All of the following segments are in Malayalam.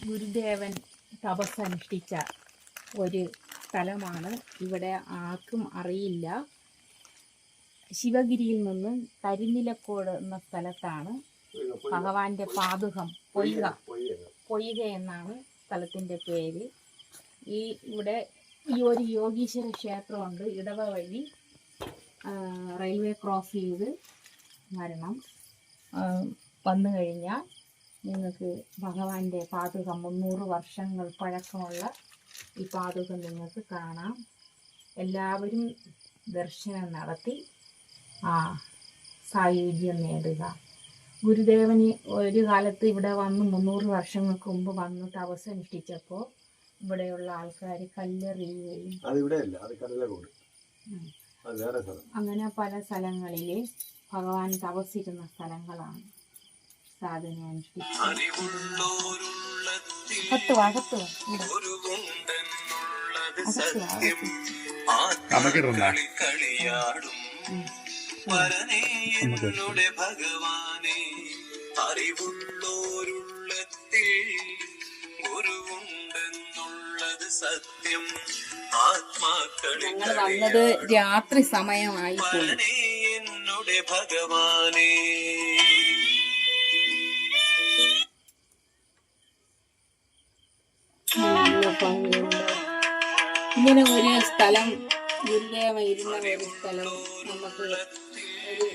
ഗുരുദേവൻ തപസ്സനുഷ്ഠിച്ച ഒരു സ്ഥലമാണ്. ഇവിടെ ആർക്കും അറിയില്ല. ശിവഗിരിയിൽ നിന്ന് കരിനിലക്കോട് എന്ന സ്ഥലത്താണ് ഭഗവാന്റെ പാദുകം പൊയ്ക എന്നാണ് സ്ഥലത്തിൻ്റെ പേര്. ഇവിടെ ഈ ഒരു യോഗീശ്വര ക്ഷേത്രമുണ്ട്. ഇടവ വഴി റെയിൽവേ ക്രോസ് ചെയ്ത് വന്നു കഴിഞ്ഞാൽ നിങ്ങൾക്ക് ഭഗവാന്റെ പാദുകം 300 വർഷങ്ങൾ പഴക്കമുള്ള ഈ പാദുകം നിങ്ങൾക്ക് കാണാം. എല്ലാവരും ദർശനം നടത്തി സായുജ്യം നേടുക. ഗുരുദേവന് ഒരു കാലത്ത് ഇവിടെ വന്ന് 300 വർഷങ്ങൾക്ക് മുമ്പ് വന്ന് തപസ്സനുഷ്ഠിച്ചപ്പോൾ ഇവിടെയുള്ള ആൾക്കാർ കല്ലെറിയുകയും അങ്ങനെ പല സ്ഥലങ്ങളിൽ ഭഗവാൻ തപസ്സിരുന്ന സ്ഥലങ്ങളാണ്. സാധന അനുഷ്ഠിച്ചു ഭഗവാനെ അറിവുള്ളോരുള്ളത്തിൽ ഗുരുവുണ്ടെന്നുള്ളത് സത്യം. ഞങ്ങൾ വന്നത് രാത്രി സമയമായി എന്നുടെ ഭഗവാനെ. ഇങ്ങനെ ഒരു സ്ഥലം, ഗുരുദേവ ഇരുന്ന ഒരു സ്ഥലം നമുക്ക് ഒരു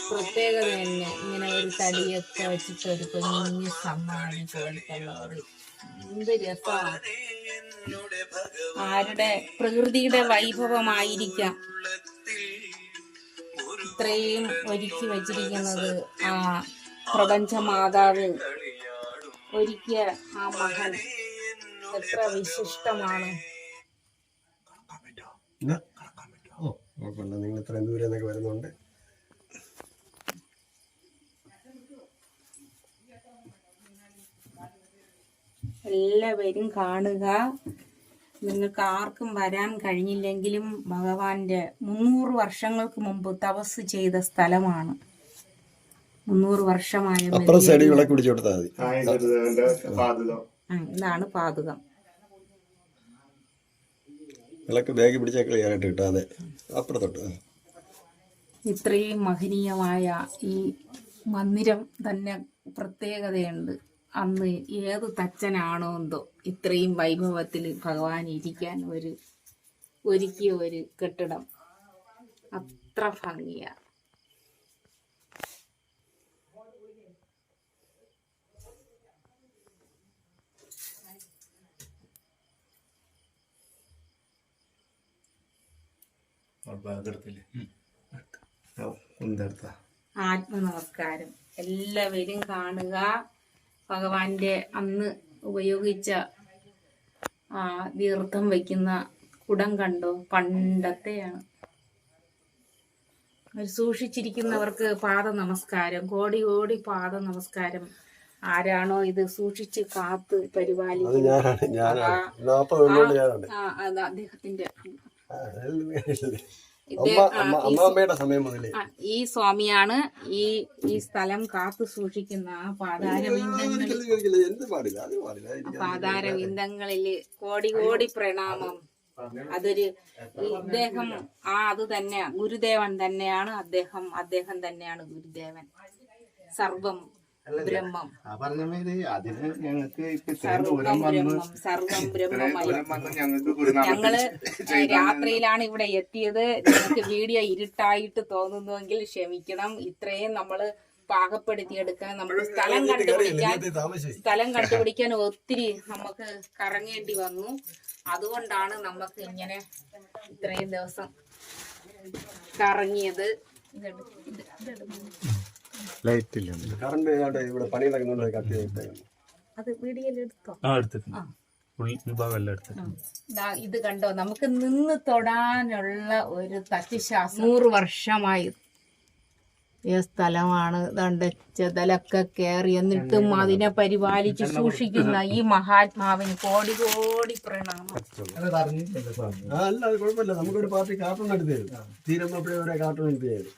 പ്രത്യേകത തന്നെ. ഇങ്ങനെ ഒരു തടിയൊക്കെ വെച്ചിട്ട് ഒരു കുഞ്ഞു സമ്മാനം പോലത്തുള്ള ഒരു എന്ത് രസമാണ്. ആരുടെ പ്രകൃതിയുടെ വൈഭവമായിരിക്കാം ഇത്രയും ഒരുക്കി വച്ചിരിക്കുന്നത്. ആ പ്രപഞ്ച മാതാവ് ഒരുക്കിയ ആ മകൻ എത്ര വിശിഷ്ടമാണ്. നിങ്ങൾ ഇത്രയും ദൂരെ നിന്നൊക്കെ വരുന്നുണ്ട്. എല്ലാവരും കാണുക. നിങ്ങൾക്ക് ആർക്കും വരാൻ കഴിഞ്ഞില്ലെങ്കിലും ഭഗവാന്റെ 300 വർഷങ്ങൾക്ക് മുമ്പ് തപസ് ചെയ്ത സ്ഥലമാണ്. 300 വർഷമായ ഇതാണ് പാദുകം. ഇത്രയും മഹനീയമായ ഈ മന്ദിരം തന്നെ പ്രത്യേകതയുണ്ട്. അന്ന് ഏത് തച്ചനാണോ എന്തോ ഇത്രയും വൈഭവത്തിൽ ഭഗവാൻ ഇരിക്കാൻ ഒരുക്കിയ ഒരു കെട്ടിടം. അത്ര ഭംഗിയാ. ആത്മനമസ്കാരം എല്ലാവരും കാണുക. ഭഗവാന്റെ അന്ന് ഉപയോഗിച്ച തീർത്ഥം വയ്ക്കുന്ന കുടം കണ്ടോ? പണ്ടത്തെയാണ്. സൂക്ഷിച്ചിരിക്കുന്നവർക്ക് പാദ നമസ്കാരം, കോടി കോടി പാദ നമസ്കാരം. ആരാണോ ഇത് സൂക്ഷിച്ച് കാത്ത് പരിപാലിക്കുന്നത് അദ്ദേഹത്തിന്റെ ഈ സ്വാമിയാണ് ഈ സ്ഥലം കാത്തു സൂക്ഷിക്കുന്ന പാതാരവിന്ദങ്ങളില് കോടി കോടി പ്രണാമം. അതൊരു ഇദ്ദേഹം അത് തന്നെ ഗുരുദേവൻ തന്നെയാണ്. അദ്ദേഹം തന്നെയാണ് ഗുരുദേവൻ. സർവം ബ്രഹ്മം, സർവം ബ്രഹ്മമായി. ഞങ്ങള് രാത്രിയിലാണ് ഇവിടെ എത്തിയത്. ഞങ്ങൾക്ക് വീഡിയോ ഇരുട്ടായിട്ട് തോന്നുന്നുവെങ്കിൽ ക്ഷമിക്കണം. ഇത്രയും നമ്മള് പാകപ്പെടുത്തിയെടുക്കാൻ, നമുക്ക് സ്ഥലം കണ്ടുപിടിക്കാൻ ഒത്തിരി നമുക്ക് കറങ്ങേണ്ടി വന്നു. അതുകൊണ്ടാണ് നമുക്ക് ഇങ്ങനെ ഇത്രയും ദിവസം കറങ്ങിയത്. അത് വീഡിയോയിലെടുത്തോ? ഇത് കണ്ടോ? നമുക്ക് നിന്ന് തൊടാനുള്ള ഒരു തച്ചുശാസ്ത്രം 100 വർഷമായി സ്ഥലമാണ്. ദണ്ട് ചെതലൊക്കെ കയറി എന്നിട്ടും അതിനെ പരിപാലിച്ച് സൂക്ഷിക്കുന്ന ഈ മഹാത്മാവിന് കോടി കോടി പ്രണാമം. അല്ല അത് കുഴപ്പമില്ല. നമുക്കൊരു പാർട്ടി കാർട്ടൂൺ എടുത്ത് തരും. തീരുമ്പോഴേ കാർട്ടൂൺ എടുത്ത് തരും.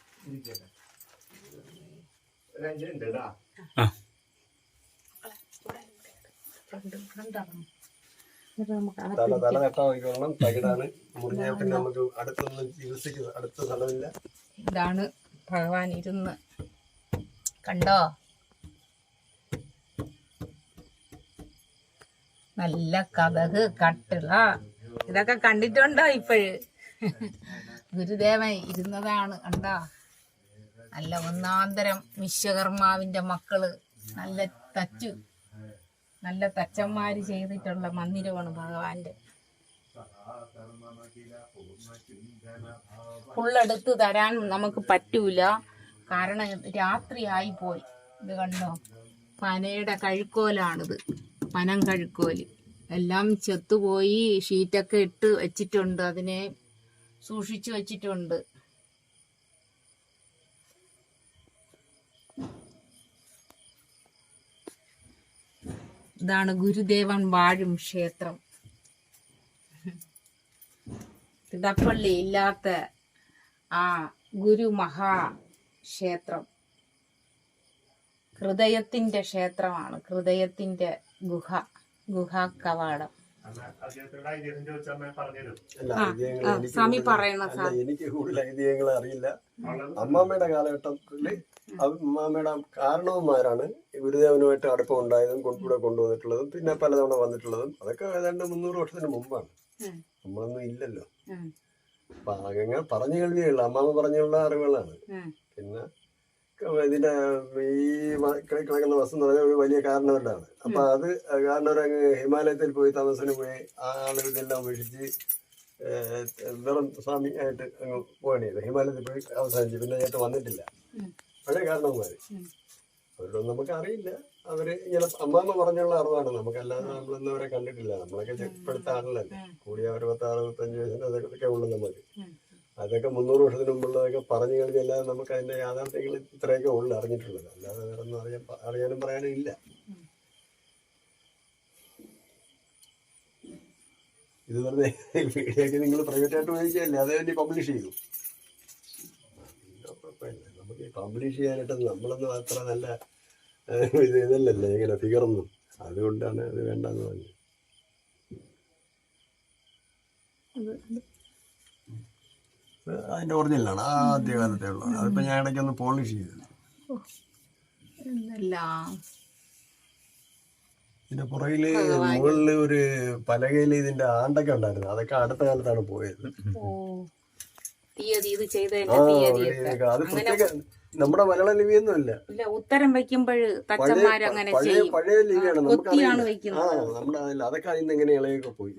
തല തട്ടാ വയ്ക്കണം. തകിടാണ് മുറിഞ്ഞാൽ പിന്നെ നമുക്ക് അടുത്തൊന്നും ചികിത്സയ്ക്ക് അടുത്ത സ്ഥലമില്ല. ഇതാണ് ഭഗവാൻ ഇരുന്ന് കണ്ടോ, നല്ല കഥക് കട്ടിള ഇതൊക്കെ കണ്ടിട്ടുണ്ടോ ഇപ്പോഴ്? ഗുരുദേവൻ ഇരുന്നതാണ് കണ്ടോ. നല്ല ഒന്നാന്തരം വിശ്വകർമാവിന്റെ മക്കള് നല്ല തച്ചന്മാര് ചെയ്തിട്ടുള്ള മന്ദിരമാണ് ഭഗവാന്റെ. ഫുള്ളെടുത്ത് തരാൻ നമുക്ക് പറ്റൂല, കാരണം രാത്രിയായി പോയി. ഇത് കണ്ടോ, പനയുടെ കഴുക്കോലാണിത്, പനം കഴുക്കോല് എല്ലാം ചെത്തുപോയി. ഷീറ്റൊക്കെ ഇട്ട് വെച്ചിട്ടുണ്ട്, അതിനെ സൂക്ഷിച്ചു വെച്ചിട്ടുണ്ട്. ഇതാണ് ഗുരുദേവൻ വാഴും ക്ഷേത്രം. തിടപ്പള്ളി ഇല്ലാത്ത ആ ഗുരു മഹാക്ഷേത്രം ഹൃദയത്തിന്റെ ക്ഷേത്രമാണ്. ഹൃദയത്തിന്റെ ഗുഹാ കവാടം. സ്വാമി പറയണ സാർ, എനിക്ക് കൂടുതൽ ഐതിഹ്യങ്ങൾ അറിയില്ല. അമ്മാമ്മയുടെ കാലഘട്ടത്തില് അമ്മാമ്മയുടെ കാരണവന്മാരാണ് ഗുരുദേവനുമായിട്ട് അടുപ്പം ഉണ്ടായതും ഇവിടെ കൊണ്ടുവന്നിട്ടുള്ളതും പിന്നെ പലതവണ വന്നിട്ടുള്ളതും. അതൊക്കെ ഏതാണ്ട് 300 വർഷത്തിന് മുമ്പാണ്. നമ്മളൊന്നും ഇല്ലല്ലോ. അപ്പൊ അങ്ങനെ പറഞ്ഞു കേൾവിയുള്ള അമ്മാമ്മ പറഞ്ഞുള്ള അറിവുകളാണ്. പിന്നെ ഇതിന്റെ ഈ കിടക്കുന്ന വസ്തു എന്ന് പറഞ്ഞാൽ ഒരു വലിയ കാരണവരാണ്. അപ്പൊ അത് കാരണവരങ്ങ് ഹിമാലയത്തിൽ പോയി താമസത്തിന് പോയി ആളുകൾ ഇതെല്ലാം ഉപേക്ഷിച്ച് വെറും സ്വാമി ആയിട്ട് അങ്ങ് പോവുകയാണ് ചെയ്തത്. ഹിമാലയത്തിൽ പോയി അവസാനിച്ചു. പിന്നെ ആയിട്ട് വന്നിട്ടില്ല. പഴയ കാരണവന്മാര് അവരോടൊന്നും നമുക്ക് അറിയില്ല. അവര് ഇങ്ങനെ അമ്മാമ്മ പറഞ്ഞുള്ള അറിവാണ്. നമുക്കല്ലാതെ നമ്മളൊന്നും അവരെ കണ്ടിട്ടില്ല. നമ്മളൊക്കെ ഇപ്പോഴത്തെ ആളിലല്ലേ, കൂടി 66-65 വയസ്സിന് അതൊക്കെ ഉള്ളു നമുക്ക്. അതൊക്കെ 300 വർഷത്തിന് മുമ്പുള്ളതൊക്കെ പറഞ്ഞു കഴിഞ്ഞല്ലാതെ നമുക്ക് അതിന്റെ യാഥാർത്ഥ്യങ്ങൾ ഇത്രയൊക്കെ ഉള്ളു അറിഞ്ഞിട്ടുള്ളത്. അല്ലാതെ വേറെ ഒന്നും അറിയാനും പറയാനും ഇല്ല. ഇത് വെറുതെ വീഡിയോക്ക് നിങ്ങൾ പ്രൈവറ്റായിട്ട് ഉപയോഗിക്കുകയല്ലേ, അത് വേണ്ടി പബ്ലിഷ് ചെയ്തു. നമുക്ക് പബ്ലിഷ് ചെയ്യാനായിട്ട് നമ്മളൊന്നും അത്ര നല്ല ഇതല്ലല്ലേ ഇങ്ങനെ ഫിഗറൊന്നും. അതുകൊണ്ടാണ് അത് വേണ്ടെന്ന് പറഞ്ഞത്. അതിന്റെ ഒറിജിനലാണ്, ആദ്യ കാലത്തെ ഉള്ളത്. അതിപ്പോ ഞാൻ ഇടയ്ക്കൊന്ന് പോളിഷ് ചെയ്തത്. ഇതിന്റെ പുറകില് മുകളില് ഒരു പലകയില് ഇതിന്റെ ആണ്ടൊക്കെ ഉണ്ടായിരുന്നു. അതൊക്കെ അടുത്ത കാലത്താണ് പോയത്. അത് പ്രത്യേക നമ്മുടെ മലയാള ലിപിയൊന്നും അല്ല. ഉത്തരം വെക്കുമ്പോൾ പഴയ ലിപിയാണ്. നമുക്ക് നമ്മുടെ അതിൽ അതൊക്കെ അതിന് എങ്ങനെ ഇളയൊക്കെ പോയി.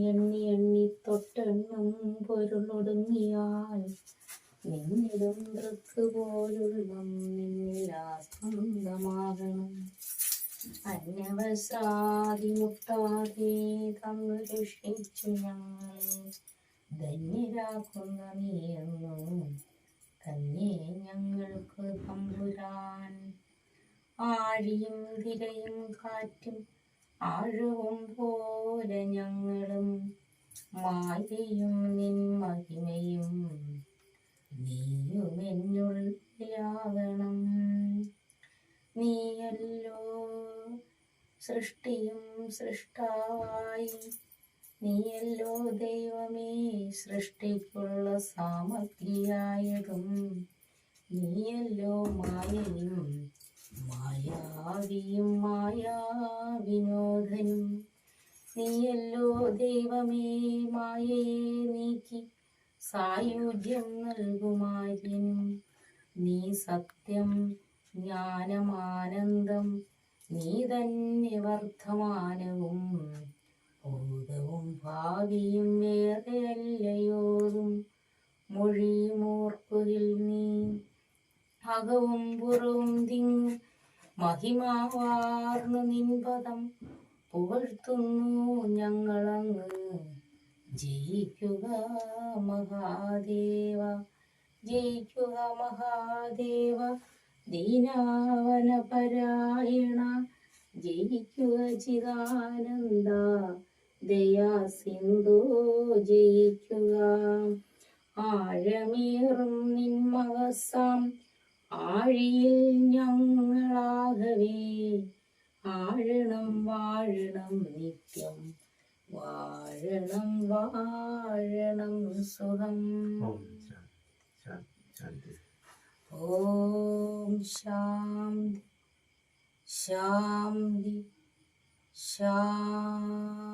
എണ്ണി എണ്ണി തൊട്ടെണ്ണം പൊരുളൊടുങ്ങിയാൽ നിന്നിടും ദൃക്ക് പോലുള്ള നിന്നിലാസ്പന്ദമാകണം. അന്യവസാദി മുട്ടാതെ തന്നു രക്ഷിച്ചു ഞങ്ങളെ ധന്യരാക്കുന്ന നീയെന്നും തന്നെ ഞങ്ങൾക്ക് തമ്പുരാൻ. ആഴിയും തിരയും കാറ്റും ആഴവും പോലെ ഞങ്ങളും മായയും നിൻ മഹിമയും നീയുമെന്നുള്ളിലാകണം. നീയല്ലോ സൃഷ്ടിയും സൃഷ്ടാവായി, നീയല്ലോ ദൈവമേ സൃഷ്ടിക്കുള്ള സാമഗ്രിയായതും, നീയല്ലോ മായയും മായാവിയും മായാവിനോദനും. നീയല്ലോ ദൈവമേ മായയെ നീക്കി സായുജ്യം നൽകുമാര്യനും. നീ സത്യം ജ്ഞാനമാനന്ദം നീ തന്നെ വർത്തമാനവും ഭൂതവും ഭാവിയും വേറെയല്ലയോതും മൊഴിയുമോർക്കുകിൽ നീ അകവും പുറവും തിങ്ങും മഹിമാവാർന്നു നിൻപദം പുകഴ്ത്തുന്നു ഞങ്ങളങ്ങ് ജയിക്കുക മഹാദേവ ജയിക്കുക മഹാദേവ ദീനാവന പരായണ ജയിക്കുക ചിദാനന്ദ ദയാ സിന്ധു ജയിക്കുക ആഴമേറും നിന്മകസാം ആഴിയിൽ ഞങ്ങളാകവേ ആഴണം വാഴണം നിത്യം വാഴണം വാഴണം സുഖം. ഓം ശാന്തി ശാന്തി ശാന്തി.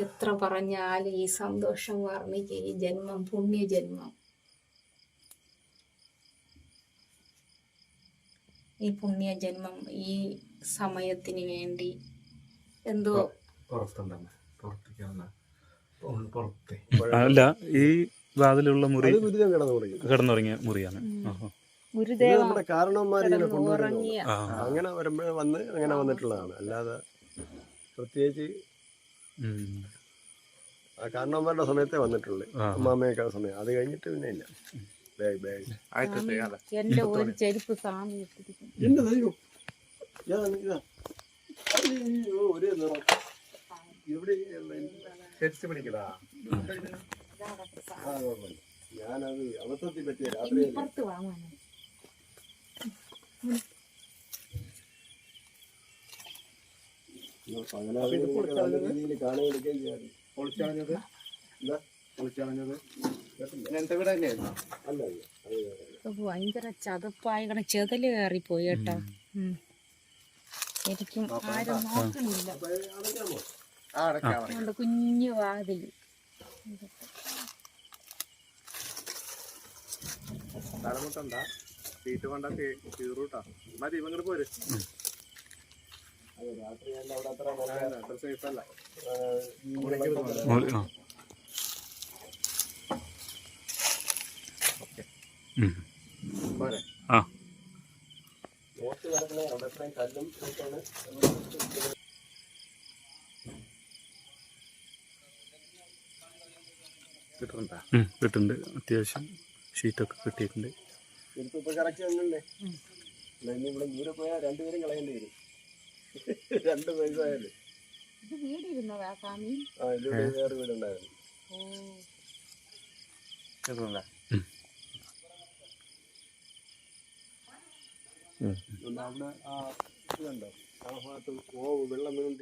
എത്ര പറഞ്ഞാലും ഈ സന്തോഷം വർണ്ണിക്കുക. ഈ ജന്മം പുണ്യജന്മം. ഈ പുണ്യജന്മം ഈ സമയത്തിന് വേണ്ടി എന്തോ അല്ല, ഈ വാതിലുള്ള മുറി കിടന്നുറങ്ങിയ മുറിയാണ്. ഗുരുദേവ നമ്മുടെ കാരണവന്മാരിങ്ങനെ കൊണ്ടുവരുന്നു. ഉറങ്ങിയ അങ്ങനെ വരുമ്പോഴേ വന്ന് അങ്ങനെ വന്നിട്ടുള്ളതാണ്. അല്ലാതെ പ്രത്യേകിച്ച് ആ കാരണവന്മാരുടെ സമയത്തേ വന്നിട്ടുള്ളൂ. അമ്മാമ്മയൊക്കെ സമയം. അത് കഴിഞ്ഞിട്ട് പിന്നെ ഇല്ല. എന്റെ ഒരു ചെരുപ്പ് സ്വാമി ഇട്ടിരിക്കുന്നു. എന്റെ ദൈവം, ഇതാ അയ്യോ ഒരേ നിറം. ഇവിടെ ഞാനത് അബദ്ധത്തിൽ പറ്റിയ രാത്രി പുറത്ത് വാങ്ങാൻ നല്ല രീതിയിൽ കാണുകയും ചെയ്യാറ്. അല്ല ഭയങ്കര ചതപ്പായി ചെതല് കയറിപ്പോയി കേട്ടോ. ശരിക്കും ആരും നോക്കണില്ല. അതുകൊണ്ട് കുഞ്ഞു വാതില് രാത്രി അവിടെ അത്ര സേഫ് അല്ല. നോട്ട് കിടക്കണേ അവിടെ എത്രയും കല്ലും ഒക്കെയാണ്. കിട്ടുന്നുണ്ട്. അത്യാവശ്യം ഷീറ്റൊക്കെ കിട്ടിയിട്ടുണ്ട്. ഇപ്പൊ കറക്റ്റ് തന്നെയല്ലേ? ഇനി ഇവിടെ ദൂരെ പോയാൽ രണ്ടുപേരും കളയേണ്ടി വരും. 2 പൈസ ആയാലും. ഇത് വീടിരുന്നതാ സ്വാമി? ആ ഇതിലൂടെ വേറെ വീടുണ്ടായിരുന്നു. അവിടെ ആ ഇത് കണ്ടോ? ആ ഭാഗത്ത് വെള്ളം വീണ്